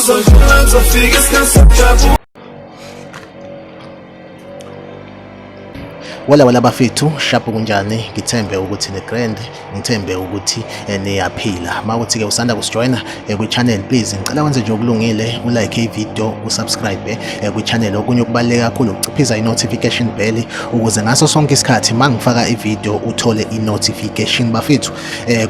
uzodlula ngizofika isikhathi sokujabula. Wala bafethu shaphu kunjani, ngithembe ukuthi ne-grand, ngithembe ukuthi niyaphila. Mawuthi ke usanda kusijoyina kwi-channel, please ngicela wenze nje okulungile, ulike i-video, usubscribe kwi-channel. Okunye okubaluleke kakhulu ukuciphiza i-notification bell ukuze ngaso sonke isikhathi mangifaka i-video uthole i-notification. Bafethu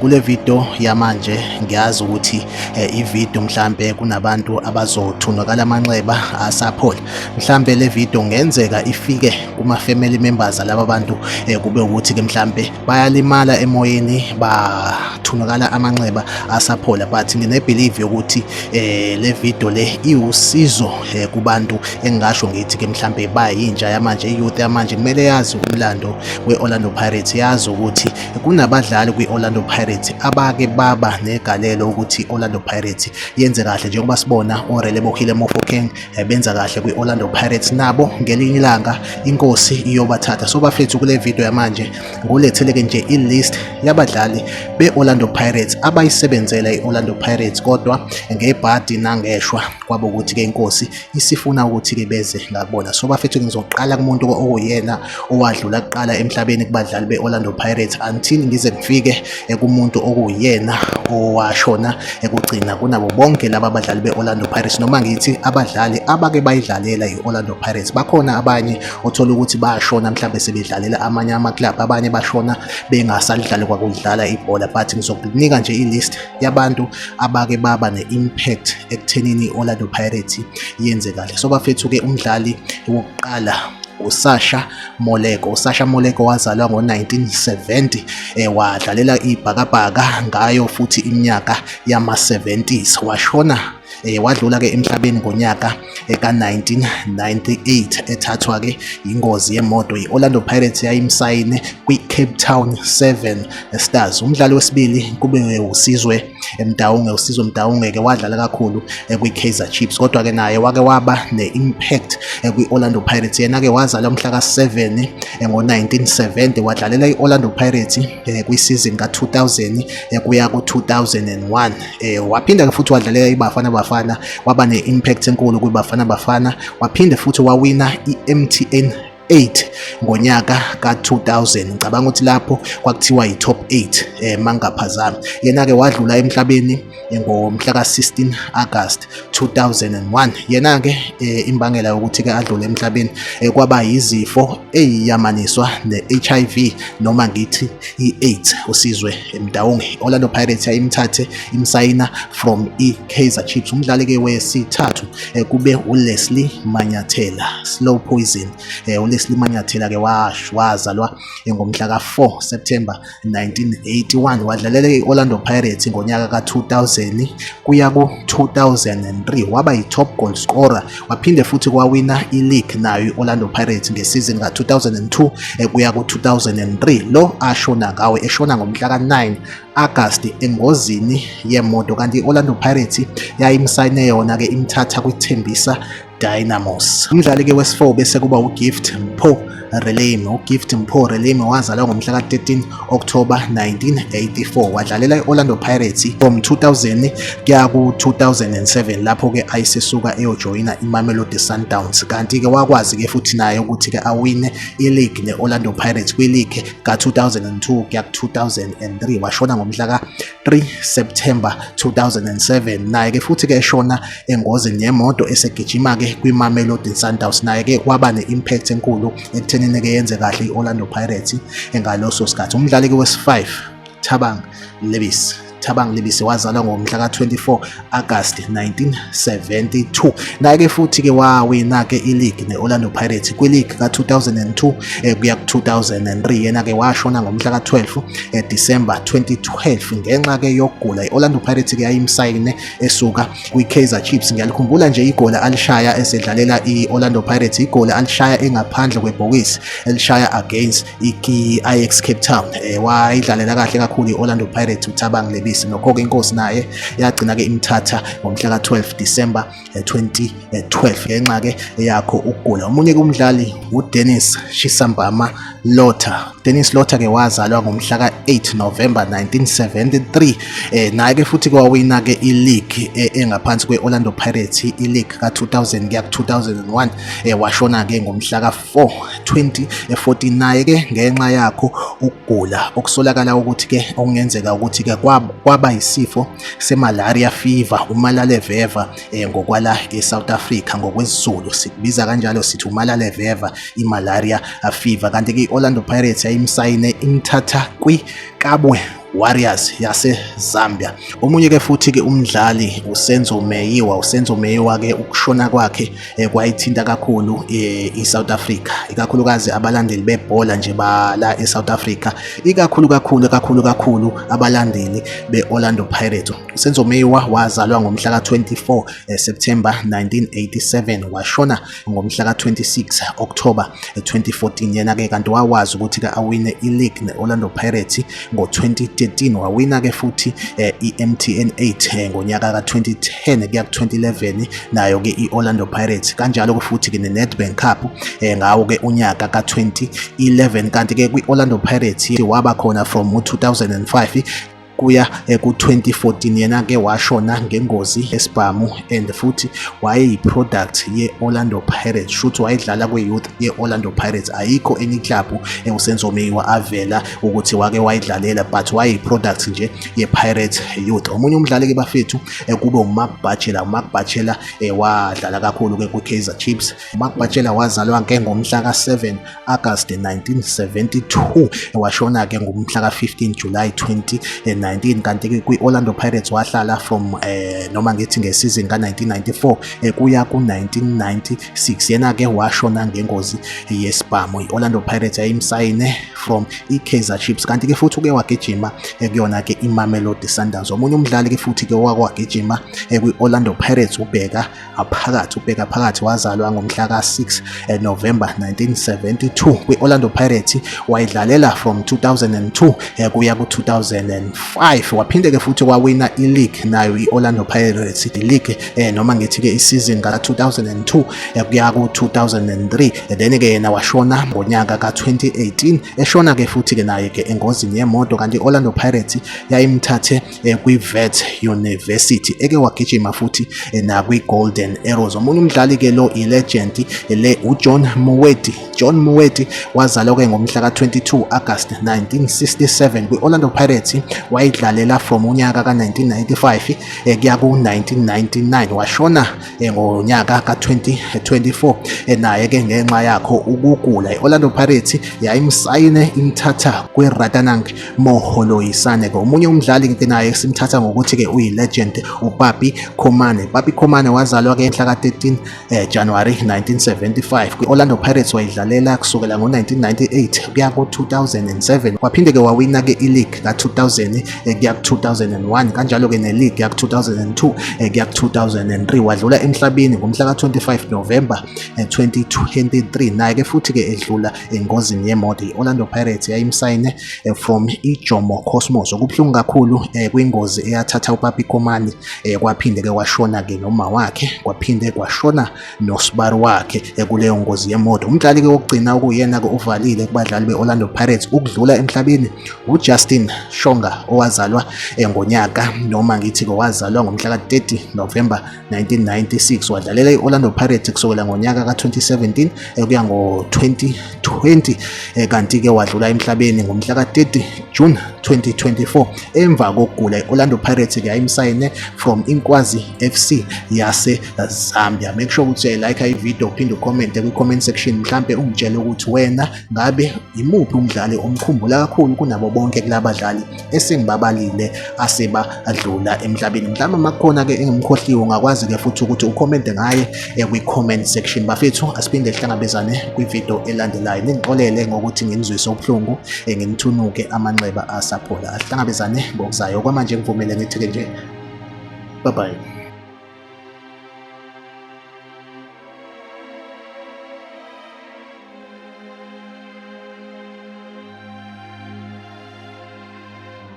kule video yamanje ngiyazi ukuthi i-video mhlambe kunabantu abazothunakala amanxeba asaphola. Mhlambe le video ngenzeka ifike kuma family members laba bantu kube ukuthi ke mhlambe bayalimala emoyeni, bathunakala amanxeba asaphola, but ngine-believe yokuthi le video le iwusizo kubantu engasho ngithi ke mhlambe bayintsha yamanje, i-youth yamanje kumele yazi umlando we-Orlando Pirates, yazi ukuthi kunabadlali kwi-Orlando Pirates abake baba negalelo ukuthi Orlando Pirates yenze kahle, njengoba sibona oRelebohile Mofokeng benza kahle kwi-Orlando Pirates, nabo ngelinye ilanga inkosi iyobathatha. So bafethu kule video yamanje ngulethele nje i-list yabadlali be-Orlando Pirates abayisebenzela i-Orlando Pirates kodwa ngebhadi nangeshwa kwabo ukuthi ke inkosi isifuna ukuthi ke beze ngakubona. So bafethu ngizoqala kumuntu okuyena owadlula kuqala emhlabeni kubadlali be-Orlando Pirates until ngize ngifike kumuntu okuyena owashona ekugcina kunabo bonke laba badlali be-Orlando Pirates, noma ngithi abadlali abake bayidlalela i-Orlando Pirates. Bakhona abanye othola ukuthi bashona mhlawumbe sebedlalela amanye ama-club, abanye bashona bengasalidlali kwakudlala ibhola, but ngizokunika nje i-list yabantu abake baba ne-impact ekuthenini i-Orlando Pirates yenze kahle. So bafethu ke umdlali wokuqala uSasha Moleko. uSasha Moleko wazalwa ngo-1970, wadlalela iBhakabhaka ngayo futhi iminyaka yama-70s, washona wadlula ke emhlabeni ngonyaka ka-1998 ethathwa ke ingozi yemoto. i-Orlando Pirates yayimsayine kwi-Cape Town 7 Stars. Umdlali wesibili kube uSizwe Mdawunge. uSizwe Mdawunge ke wadlala kakhulu kwi-Kaizer Chiefs, kodwa ke naye wake waba ne-impact kwi-Orlando Pirates. Yena ke wazalwa mhla ka-7 ngo-1970, wadlalela i-Orlando Pirates kwi-season ka-2000 kuya ku-2001. Waphinda ke futhi wadlalela iBafana Bafana, waba ne-impact enkulu kwiBafana Bafana. Waphinde futhi wawina i-MTN 8 ngonyaka ka-2000. Ngicabanga ukuthi lapho kwakuthiwa yi-top 8 mangaphazami. Yena ke wadlula emhlabeni ngomhla ka-16 August 2001. Yena ke imbangela yokuthi ke adlule emhlabeni kwaba yizifo eyamaniswa ne-HIV noma ngithi i-AIDS. uSizwe Mdawunge, Orlando Pirates yayimthathe imsayina from i-Kaizer Chiefs. Umdlali ke wesithathu kube uLeslie Manyathela, Slow Poison. uLeslie Manyathela ke wazalwa ngomhla ka-4 September 1981, wadlalela i-Orlando Pirates ngonyaka ka-2000 kuya ku-2003, waba yi-top goal scorer. Waphinde futhi kwawina i-league nayo i-Orlando Pirates ngesizini ka-2002 kuya ku-2003. lo ashona ngawe, eshona ngomhla ka-9 August engozini yemoto, kanti i-Orlando Pirates yayimsayine yona ke imthatha kwithembisa Dynamos. Umdlali ke wesi-4 bese kuba uGift Mpho Releme. uGift Mpho Releme wazalwa ngomhla ka-13 October 1984, wadlalela i-Orlando Pirates from 2000 kuya ku-2007, lapho ke ayisesuka eyojoyina iMamelodi Sundowns. Kanti ke wakwazi ke futhi naye ukuthi ke awine i-league ne-Orlando Pirates kwi-league ka-2002 kuya ku-2003, washona ngomhla ka-3 September 2007. Naye ke futhi ke eshona engozini yemoto esegijima ke kwiMamelodi Sundowns. Naye ke waba ne-impact enkulu ekuthenini ke yenze kahle i-Orlando Pirates ngaloso sikhathi. Umdlali ke wesi-5 Thabang Lebisi. Thabang Lebisi wazalwa ngomhla ka-24 August 1972. Naye ke futhi ke wawina ke i-league ne-Orlando Pirates kwi-league ka-2002 kuya ku-2003. Yena ke washona ngomhla ka-12 December 2012 ngenxa ke yokugula. i-Orlando Pirates ke yayimsayine esuka kwi-Kaizer Chiefs. Ngiyalikhumbula nje igoli alishaya esedlalela i-Orlando Pirates, igoli alishaya engaphandle kwebhokisi, elishaya against i-Ajax Cape Town. Wayidlalela kahle kakhulu i-Orlando Pirates uThabang Lebisi. ubisi. Nokho-ke inkosi naye yagcina-ke imthatha ngomhla ka-12 December 2012 ngenxa-ke yakho ukugula. Omunye-ke umdlali uDennis Chisambama Lotha. Dennis Lotha-ke wazalwa ngomhla ka-8 November 1973. Naye-ke futhi kwawina-ke i-league engaphansi kwe-Orlando Pirates, i-league ka-2000 kuya ku-2001. Washona-ke ngomhla ka-4 2014. Naye-ke ngenxa yakho ukugula okusolakala ukuthi-ke okungenzeka ukuthi-ke kwaba yisifo se-malaria fever, umalale veva ngokwala e-South Africa. NgokwesiZulu sikubiza kanjalo, sithi umalale veva, i-malaria fever. Kanti-ke i-Orlando Pirates yayimsayine imthatha kwiKabwe Warriors yase-Zambia. Omunye-ke futhi-ke umdlali uSenzo Meyiwa-ke ukushona kwakhe kwayithinta kakhulu i-South Africa, ikakhulukazi abalandeli bebhola nje bala e-South Africa, ikakhulu abalandeli be-Orlando Pirates. uSenzo Meyiwa wazalwa ngomhla ka-24 September 1987, washona ngomhla ka-26 October 2014. Yena-ke kanti wawazi ukuthi-ke awine i-league ne-Orlando Pirates ngo-2013. Wawina-ke futhi i-MTN 8 ngonyaka ka-2010 kuya ku-2011, nayo-ke i-Orlando Pirates. Kanjalo-ke futhi-ke ne-Nedbank Cup ngawo-ke unyaka ka-2011. Kanti-ke kwi-Orlando Pirates waba khona from 2005 kuya ku-2014. Yena-ke washona ngengozi esibhamu and futhi wayeyi-product ye-Orlando Pirates, shuthi wayedlala kwe-youth ye-Orlando Pirates. Ayikho enye club uSenzo Meyiwa avela ukuthi wake wayidlalela, but wayeyi-product nje ye-Pirates youth. Omunye umdlali-ke bafethu kube uMark Butler. Wadlala kakhulu-ke kwi-Kaizer Chiefs. uMark Butler wazalwa-ke ngomhla ka-7 August 1972, washona-ke ngomhla ka-15 July 2019. Kanti-ke kwi-Orlando Pirates wahlala from noma ngithi ngesizini ka-1994 kuya ku-1996. Yena-ke washona ngengozi yesibhamu. i-Orlando Pirates yayimsayine from i-Kaizer Chiefs. Kanti-ke futhi uke wagijima kuyona-ke iMamelodi Sundowns. Omunye umdlali-ke futhi-ke wagijima kwi-Orlando Pirates ubheka phakathi wazalwa ngomhla ka-6 November 1972. kwi-Orlando Pirates wayidlalela from 2002 kuya ku-2005. Waphinde-ke futhi wawina i-league nayo i-Orlando Pirates, i-league noma ngithi-ke isizini ka-2002 kuya ku-2003. Then-ke yena washona ngonyaka ka-2018, eshona-ke futhi-ke naye-ke engozini yemoto. Kanti i-Orlando Pirates yayimthathe kwi-Wits University, eke wagijima futhi nakwi-Golden Arrows. Omunye umdlali-ke lo i-legend le uJohn Mowedi wazalwa-ke ngomhla ka-22 August 1967. kwi-Orlando Pirates wayidlalela from unyaka ka-1995 kuya ku-1999. washona ngonyaka ka-2024. Naye-ke ngenxa yakho ukugula, i-Orlando Pirates yayimsayine imthatha kwi-Ratanang Moholoisane-ke. Omunye umdlali-ke naye simthatha ngokuthi-ke uyi-legend uPapi Khomane. wazalwa-ke mhla ka-13 January 1975. kwi-Orlando Pirates wayidlalela kusukela ngo-1998 kuya ku-2007. waphinde-ke wawina-ke i-league ka-2000 kuya ku-2001, kanjalo-ke ne-league ya-2002 kuya ku-2003. wadlula emhlabeni ngomhla ka-25 November 2023. Naye-ke futhi-ke edlula engozini yemoto. i-Orlando Pirates yayimsayine from iJomo Cosmos. okubuhlungu kakhulu kwingozi eyathatha uPapi Khomane, kwaphinde-ke washona-ke noma wakhe, kwaphinde kwashona nosibari wakhe kuleyo ngozi yemoto. Umdlali-ke wokugcina okuyena-ke uvalile kubadlali be-Orlando Pirates ukudlula emhlabeni uJustin Shonga, owazalwa ngonyaka noma ngithi-ke wazalwa ngomhla ka-30 November 1996. wadlalela i-Orlando Pirates kusukela ngonyaka ka-2017 kuya ngo-2020. Kanti-ke wadlula emhlabeni ngomhla ka-30 June 2024 emva kokugula. i-Orlando Pirates yayimsayine from Inkwazi FC yase-Zambia. Make sure ukuthi like i-video, uphinde ucommente kwi-comment section, mhlampe ungitshele ukuthi wena ngabe imuphi umdlali omkhumbula kakhulu kunabo bonke kulabadlali esengibabalile asebadlula emhlabeni. Mhlawumbe makukhona-ke engimkhohliwe ungakwazi-ke futhi ukuthi ucommente ngaye kwi-comment section. Bafethu, asiphinde sihlangabezane kwi-video elandelayo. Ningixolele ngokuthi nginizwise ubuhlungu, nginithunuke amanxeba asaphola. Asihlangabezane ngokuzayo. Kwamanje ngivumele ngithi-ke nje bye bye.